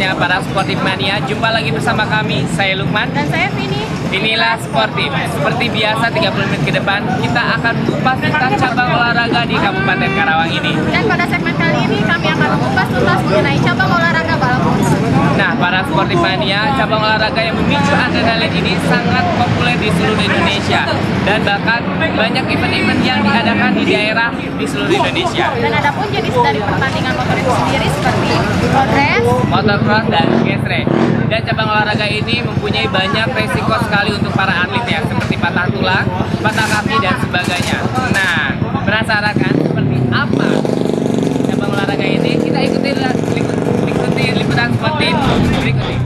selanjutnya para Sportif Mania. Jumpa lagi bersama kami, saya Lukman Dan saya Vini. Inilah Sportif. Seperti biasa 30 menit ke depan kita akan mengupas tentang cabang olahraga di Kabupaten Karawang ini. Dan pada segmen kali ini kami akan mengupas tuntas mengenai cabang olahraga balap motor. Nah, para Sportif Mania, cabang olahraga yang memicu adrenalin ini sangat populer di seluruh Indonesia. Dan bahkan banyak event-event yang diadakan di daerah di seluruh Indonesia. Dan ada pun jenis dari pertandingan motor itu sendiri seperti road race, Motocross dan skate race. Dan cabang olahraga ini mempunyai banyak resiko sekali untuk para atlet ya, seperti patah tulang, patah kaki dan sebagainya. Nah, penasaran kan seperti apa cabang olahraga ini? Kita ikuti liputan Sportif berikut ini.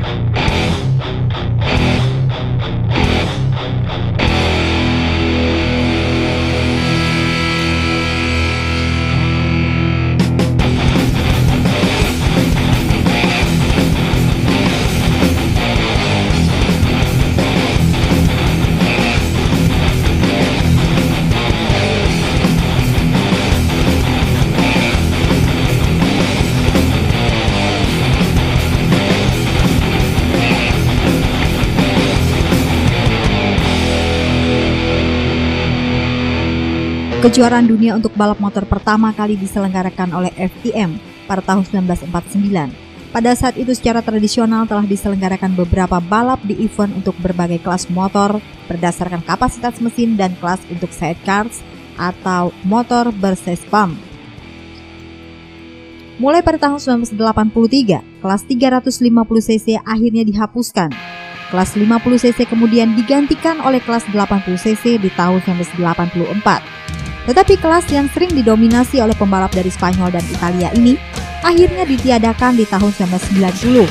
Kejuaraan dunia untuk balap motor pertama kali diselenggarakan oleh FIM pada tahun 1949. Pada saat itu secara tradisional telah diselenggarakan beberapa balap di event untuk berbagai kelas motor berdasarkan kapasitas mesin dan kelas untuk sidecars atau motor bersespam. Mulai pada tahun 1983, kelas 350cc akhirnya dihapuskan. Kelas 50cc kemudian digantikan oleh kelas 80cc di tahun 1984. Tetapi kelas yang sering didominasi oleh pembalap dari Spanyol dan Italia ini akhirnya ditiadakan di tahun 1990.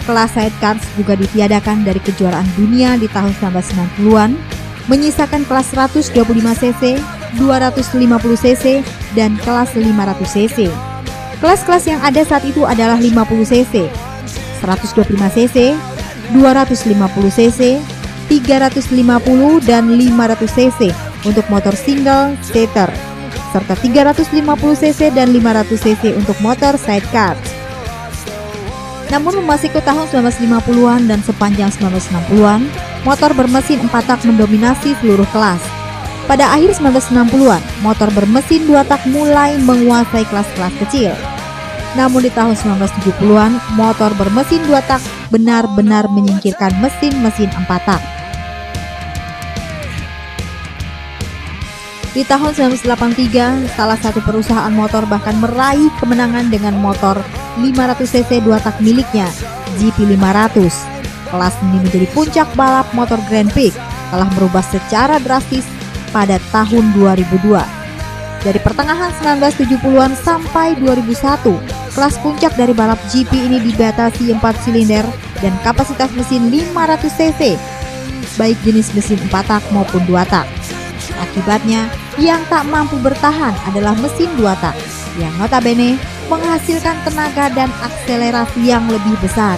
Kelas sidecars juga ditiadakan dari kejuaraan dunia di tahun 1990-an, menyisakan kelas 125cc, 250cc, dan kelas 500cc. Kelas-kelas yang ada saat itu adalah 50cc, 125cc, 250cc, 350 dan 500cc untuk motor single seater, serta 350cc dan 500cc untuk motor sidecar. Namun memasuki tahun 1950-an dan sepanjang 1960-an, motor bermesin 4 tak mendominasi seluruh kelas. Pada akhir 1960-an, motor bermesin 2 tak mulai menguasai kelas-kelas kecil. Namun di tahun 1970-an, motor bermesin 2 tak benar-benar menyingkirkan mesin-mesin 4 tak. Di tahun 1983, salah satu perusahaan motor bahkan meraih kemenangan dengan motor 500cc 2 tak miliknya, GP500. Kelas ini menjadi puncak balap motor Grand Prix, telah berubah secara drastis pada tahun 2002. Dari pertengahan 1970-an sampai 2001, kelas puncak dari balap GP ini dibatasi 4 silinder dan kapasitas mesin 500cc, baik jenis mesin 4 tak maupun 2 tak. Akibatnya, yang tak mampu bertahan adalah mesin 2 tak, yang notabene menghasilkan tenaga dan akselerasi yang lebih besar.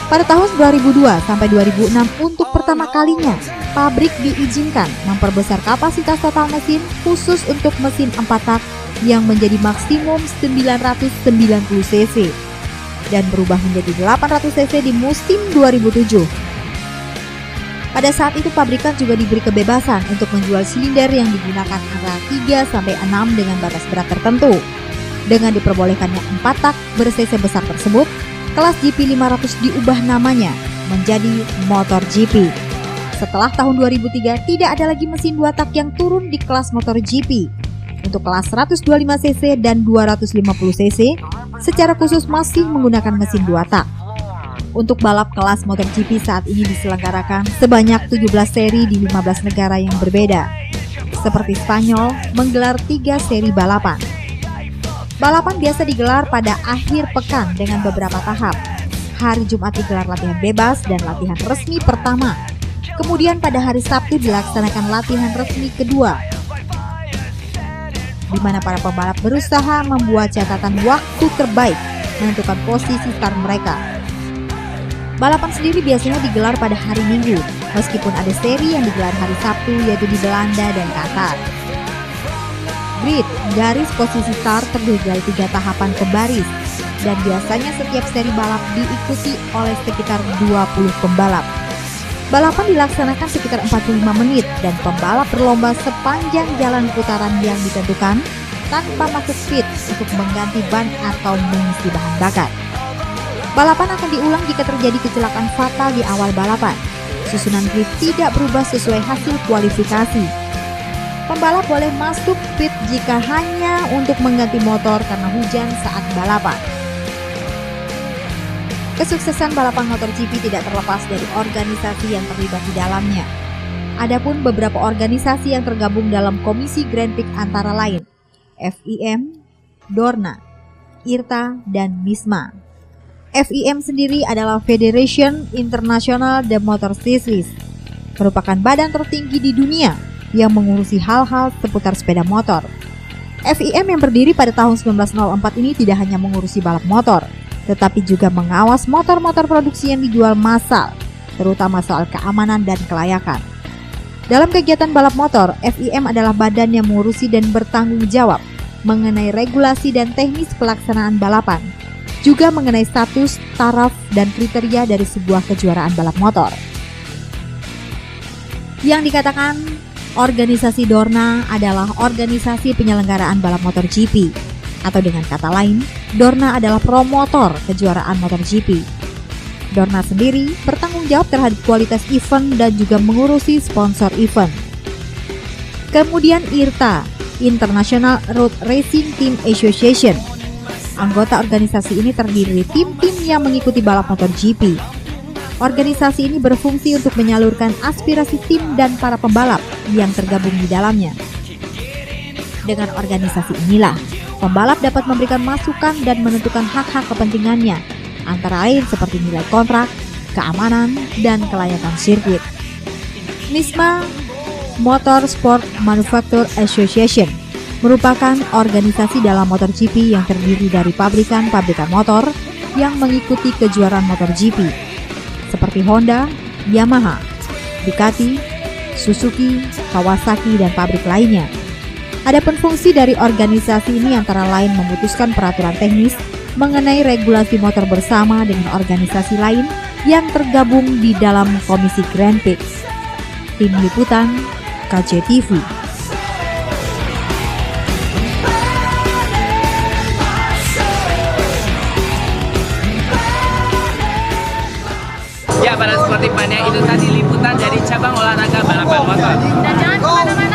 Pada tahun 2002 sampai 2006 untuk pertama kalinya, pabrik diizinkan memperbesar kapasitas total mesin khusus untuk mesin 4 tak yang menjadi maksimum 990cc dan berubah menjadi 800cc di musim 2007. Pada saat itu pabrikan juga diberi kebebasan untuk menjual silinder yang digunakan antara 3 sampai 6 dengan batas berat tertentu. Dengan diperbolehkannya 4 tak ber-cc besar tersebut, kelas GP500 diubah namanya menjadi motor GP. Setelah tahun 2003 tidak ada lagi mesin 2 tak yang turun di kelas motor GP. Untuk kelas 125cc dan 250cc secara khusus masih menggunakan mesin 2 tak. Untuk balap kelas MotoGP saat ini diselenggarakan sebanyak 17 seri di 15 negara yang berbeda. Seperti Spanyol menggelar 3 seri balapan. Balapan biasa digelar pada akhir pekan dengan beberapa tahap. Hari Jumat digelar latihan bebas dan latihan resmi pertama. Kemudian pada hari Sabtu dilaksanakan latihan resmi kedua, di mana para pembalap berusaha membuat catatan waktu terbaik menentukan posisi start mereka. Balapan sendiri biasanya digelar pada hari Minggu, meskipun ada seri yang digelar hari Sabtu yaitu di Belanda dan Qatar. Grid, garis posisi start terdiri dari 3 tahapan ke baris. dan biasanya setiap seri balap diikuti oleh sekitar 20 pembalap. Balapan dilaksanakan sekitar 45 menit dan pembalap berlomba sepanjang jalan putaran yang ditentukan tanpa masuk pit untuk mengganti ban atau mengisi bahan bakar. Balapan akan diulang jika terjadi kecelakaan fatal di awal balapan. Susunan grid tidak berubah sesuai hasil kualifikasi. Pembalap boleh masuk pit jika hanya untuk mengganti motor karena hujan saat balapan. Kesuksesan balapan MotoGP tidak terlepas dari organisasi yang terlibat di dalamnya. Adapun beberapa organisasi yang tergabung dalam Komisi Grand Prix antara lain FIM, Dorna, IRTA, dan MISMA. FIM sendiri adalah Federation International de Motorcyclisme, merupakan badan tertinggi di dunia yang mengurusi hal-hal seputar sepeda motor. FIM yang berdiri pada tahun 1904 ini tidak hanya mengurusi balap motor, tetapi juga mengawas motor-motor produksi yang dijual massal, terutama soal keamanan dan kelayakan. Dalam kegiatan balap motor, FIM adalah badan yang mengurusi dan bertanggung jawab mengenai regulasi dan teknis pelaksanaan balapan, juga mengenai status, taraf, dan kriteria dari sebuah kejuaraan balap motor. Yang dikatakan organisasi Dorna adalah organisasi penyelenggaraan balap motor GP, atau dengan kata lain, Dorna adalah promotor kejuaraan MotoGP. Dorna sendiri bertanggung jawab terhadap kualitas event dan juga mengurusi sponsor event. Kemudian IRTA, International Road Racing Team Association. Anggota organisasi ini terdiri dari tim-tim yang mengikuti balap MotoGP. Organisasi ini berfungsi untuk menyalurkan aspirasi tim dan para pembalap yang tergabung di dalamnya. Dengan organisasi inilah, pembalap dapat memberikan masukan dan menentukan hak-hak kepentingannya, antara lain seperti nilai kontrak, keamanan, dan kelayakan sirkuit. MISMA, Motorsport Manufacturer Association, merupakan organisasi dalam MotoGP yang terdiri dari pabrikan-pabrikan motor yang mengikuti kejuaraan MotoGP, seperti Honda, Yamaha, Ducati, Suzuki, Kawasaki, dan pabrik lainnya. Adapun fungsi dari organisasi ini antara lain memutuskan peraturan teknis mengenai regulasi motor bersama dengan organisasi lain yang tergabung di dalam Komisi Grand Prix. Tim Liputan, KCTV. Ya, pada seperti itu tadi liputan dari cabang olahraga balapan motor. Dan jangan kemana-mana.